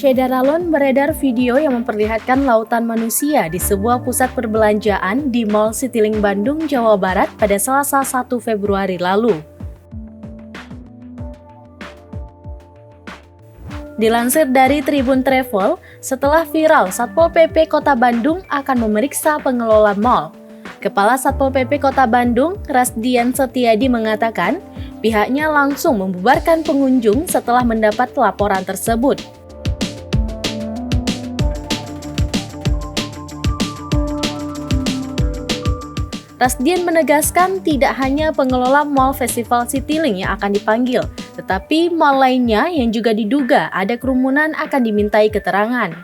Syederalun beredar video yang memperlihatkan lautan manusia di sebuah pusat perbelanjaan di Mall Citylink Bandung, Jawa Barat pada Selasa 1 Februari lalu. Dilansir dari Tribun Travel, setelah viral, Satpol PP Kota Bandung akan memeriksa pengelola mal. Kepala Satpol PP Kota Bandung, Rasdian Setiadi mengatakan, pihaknya langsung membubarkan pengunjung setelah mendapat laporan tersebut. Rasdian menegaskan tidak hanya pengelola Mall Festival Citylink yang akan dipanggil, tetapi mal lainnya yang juga diduga ada kerumunan akan dimintai keterangan.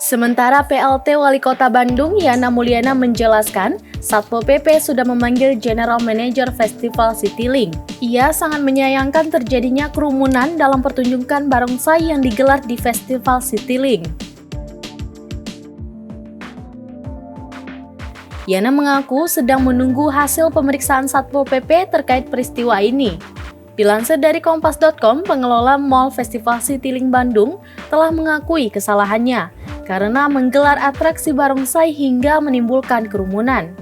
Sementara PLT Wali Kota Bandung, Yana Mulyana menjelaskan, Satpol PP sudah memanggil General Manager Festival Citylink. Ia sangat menyayangkan terjadinya kerumunan dalam pertunjukan barongsai yang digelar di Festival Citylink. Yana mengaku sedang menunggu hasil pemeriksaan Satpol PP terkait peristiwa ini. Dilansir dari Kompas.com, pengelola Mall Festival Citylink Bandung telah mengakui kesalahannya karena menggelar atraksi barongsai hingga menimbulkan kerumunan.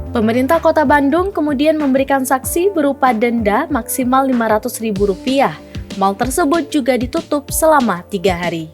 Pemerintah Kota Bandung kemudian memberikan sanksi berupa denda maksimal Rp500.000. Mal tersebut juga ditutup selama 3 hari.